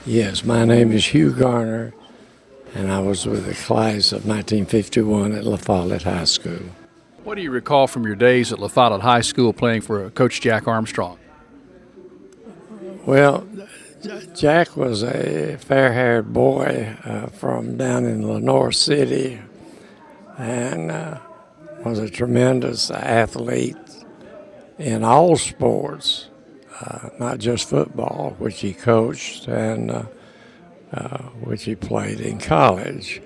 Yes, my name is Hugh Garner, and I was with the class of 1951 at La Follette High School. What do you recall from your days at La Follette High School playing for Coach Jack Armstrong? Well, Jack was a fair-haired boy from down in Lenore City, and was a tremendous athlete in all sports, not just football, which he coached and which he played in college.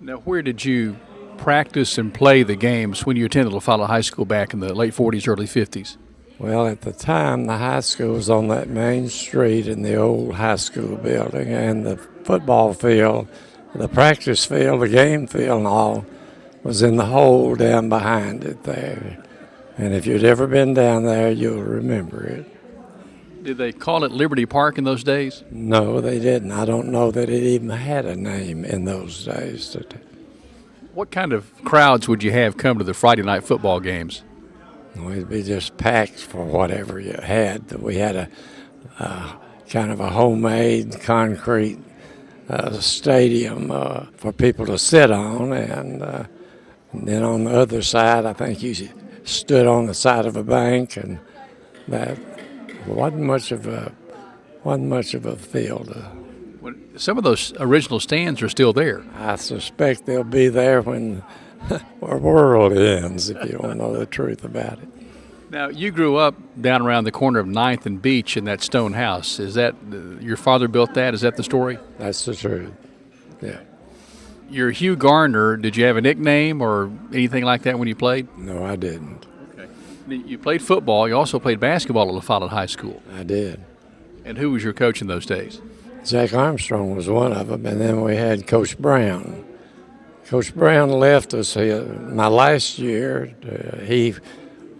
Now, where did you practice and play the games when you attended La Follette High School back in the late 40s, early 50s? Well, at the time, the high school was on that main street in the old high school building, and the football field, the practice field, the game field and all was in the hole down behind it there. And if you'd ever been down there, you'll remember it. Did they call it Liberty Park in those days? No, they didn't. I don't know that it even had a name in those days. What kind of crowds would you have come to the Friday night football games? Well, it'd be just packed for whatever you had. We had a kind of a homemade concrete stadium for people to sit on, and then on the other side, I think you stood on the side of a bank, and that wasn't much of a field. Some of those original stands are still there. I suspect they'll be there when our world ends, if you want to know the truth about it. Now, you grew up down around the corner of 9th and Beach in that stone house. Is that your father built that? Is that the story? That's the truth, yeah. You're Hugh Garner. Did you have a nickname or anything like that when you played? No, I didn't. Okay. You played football. You also played basketball at La Follette High School. I did. And who was your coach in those days? Jack Armstrong was one of them, and then we had Coach Brown. Coach Brown left us my last year. He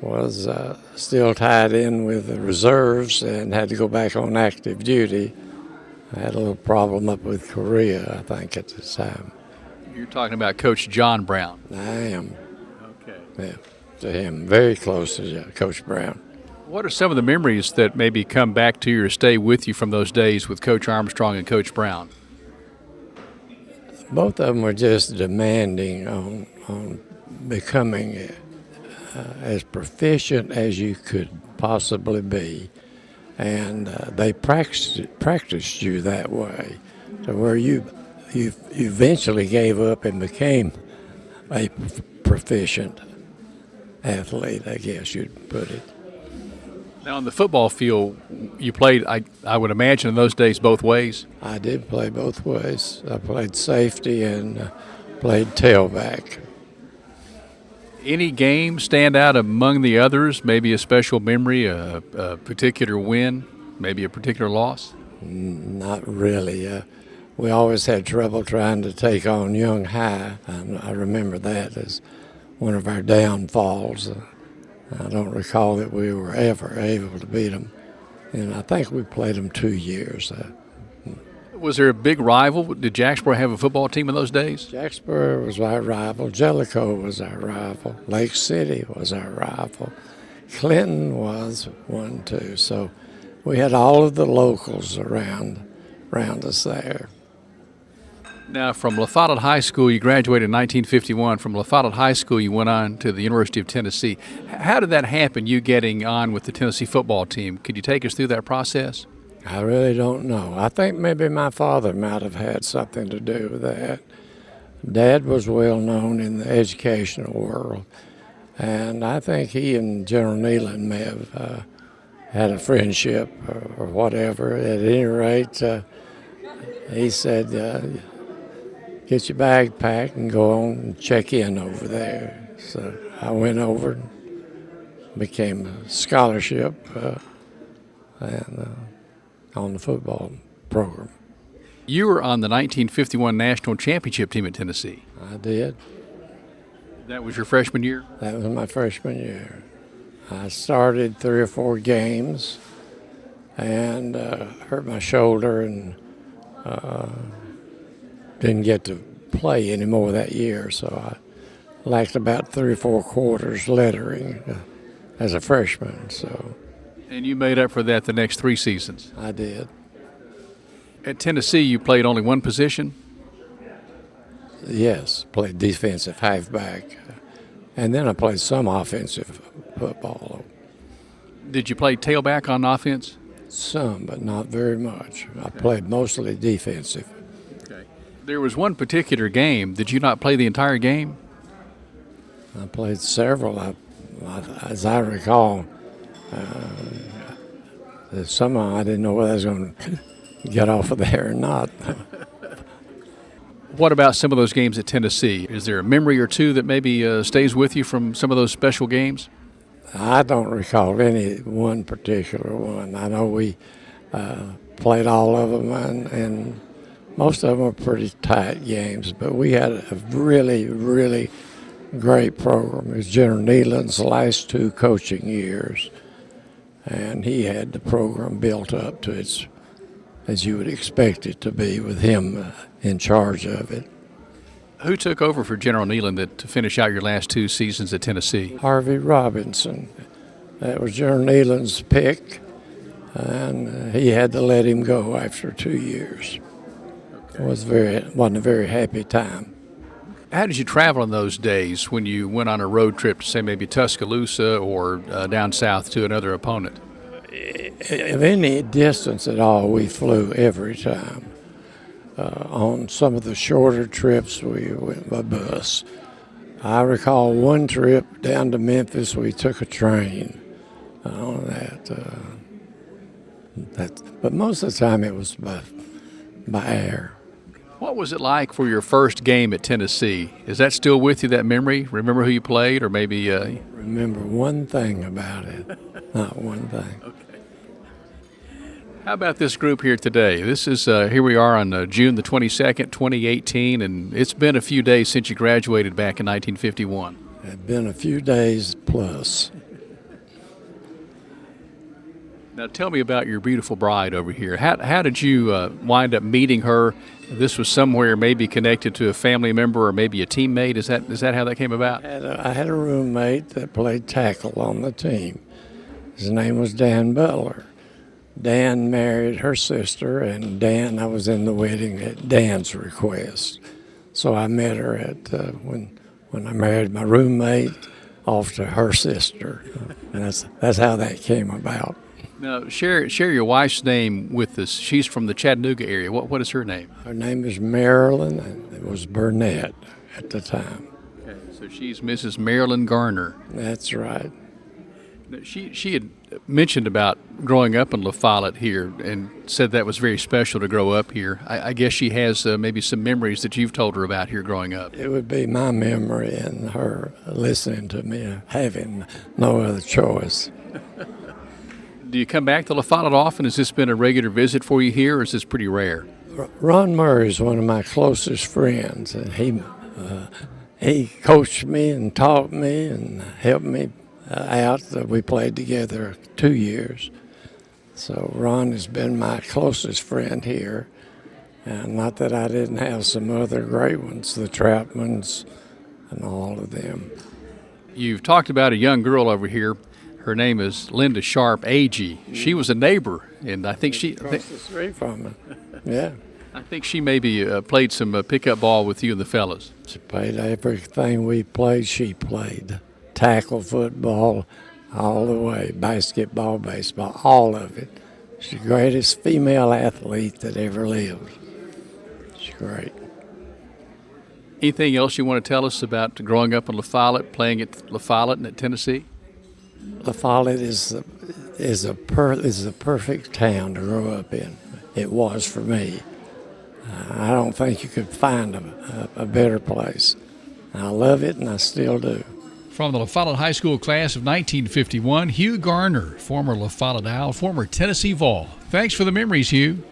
was still tied in with the reserves and had to go back on active duty. I had a little problem up with Korea, I think, at the time. You're talking about Coach John Brown. I am. Okay. Yeah, to him, very close to Coach Brown. What are some of the memories that maybe come back to you or stay with you from those days with Coach Armstrong and Coach Brown? Both of them were just demanding on becoming as proficient as you could possibly be, and they practiced you that way, to where you eventually gave up and became a proficient athlete, I guess you'd put it. Now, on the football field, you played, I would imagine, in those days both ways. I did play both ways. I played safety and played tailback. Any game stand out among the others? Maybe a special memory, a particular win, maybe a particular loss? Not really. We always had trouble trying to take on Young High. I remember that as one of our downfalls. I don't recall that we were ever able to beat them, and I think we played them 2 years. Was there a big rival? Did Jacksboro have a football team in those days? Jacksboro was our rival. Jellicoe was our rival. Lake City was our rival. Clinton was one, too. So we had all of the locals around us there. Now, from La Follette High School, you graduated in 1951. From La Follette High School, you went on to the University of Tennessee. How did that happen, you getting on with the Tennessee football team? Could you take us through that process? I really don't know. I think maybe my father might have had something to do with that. Dad was well known in the educational world, and I think he and General Nealon may have had a friendship or whatever. At any rate, he said, get your bag packed and go on and check in over there. So I went over and became a scholarship and on the football program. You were on the 1951 National Championship team at Tennessee. I did. That was your freshman year? That was my freshman year. I started 3 or 4 games and hurt my shoulder and didn't get to play anymore that year, so I lacked about 3 or 4 quarters lettering as a freshman. So And you made up for that the next 3 seasons. I did. At Tennessee, you played only one position. Yes, played defensive halfback. And then I played some offensive football. Did you play tailback on offense? Some, but not very much. I played mostly defensive. Okay. There was one particular game. Did you not play the entire game? I played several. As I recall, some of them I didn't know whether I was going to get off of there or not. What about some of those games at Tennessee? Is there a memory or two that maybe stays with you from some of those special games? I don't recall any one particular one. I know we played all of them, and most of them were pretty tight games, but we had a really, really great program. It was General Nealon's last 2 coaching years, and he had the program built up to its, as you would expect it to be, with him in charge of it. Who took over for General Nealon to finish out your last 2 seasons at Tennessee? Harvey Robinson. That was General Nealon's pick, and he had to let him go after 2 years. Okay. Wasn't a very happy time. How did you travel in those days when you went on a road trip to, say, maybe Tuscaloosa or down south to another opponent? Of any distance at all, we flew every time. On some of the shorter trips, we went by bus. I recall one trip down to Memphis, we took a train on that. But most of the time it was by air. What was it like for your first game at Tennessee? Is that still with you, that memory? Remember who you played, or maybe? Remember one thing about it, not one thing. Okay. How about this group here today? This is here we are on June the 22nd, 2018, and it's been a few days since you graduated back in 1951. It's been a few days plus. Now tell me about your beautiful bride over here. How did you wind up meeting her? This was somewhere maybe connected to a family member or maybe a teammate. Is that how that came about? I had a roommate that played tackle on the team. His name was Dan Butler. Dan married her sister, and I was in the wedding at Dan's request. So I met her at when I married my roommate off to her sister, and that's how that came about. Now share your wife's name with us. She's from the Chattanooga area. What is her name? Her name is Marilyn, and it was Burnett at the time. Okay, so she's Mrs. Marilyn Garner. That's right. Now, she had mentioned about growing up in La Follette here and said that was very special to grow up here. I guess she has maybe some memories that you've told her about here growing up. It would be my memory and her listening to me, having no other choice. Do you come back to La Follette often? Has this been a regular visit for you here, or is this pretty rare? Ron Murray is one of my closest friends, and he coached me and taught me and helped me out. We played together 2 years. So Ron has been my closest friend here. And not that I didn't have some other great ones, the Troutmans and all of them. You've talked about a young girl over here. Her name is Linda Sharp Agee. She was a neighbor, and I think across the street from me. Yeah. I think she maybe played some pickup ball with you and the fellas. She played everything we played, she played. Tackle, football, all the way, basketball, baseball, all of it. She's the greatest female athlete that ever lived. She's great. Anything else you want to tell us about growing up in La Follette, playing at La Follette and at Tennessee? La Follette is the perfect town to grow up in. It was for me. I don't think you could find a better place. I love it, and I still do. From the La Follette High School class of 1951, Hugh Garner, former La Follette Owl, former Tennessee Vol. Thanks for the memories, Hugh.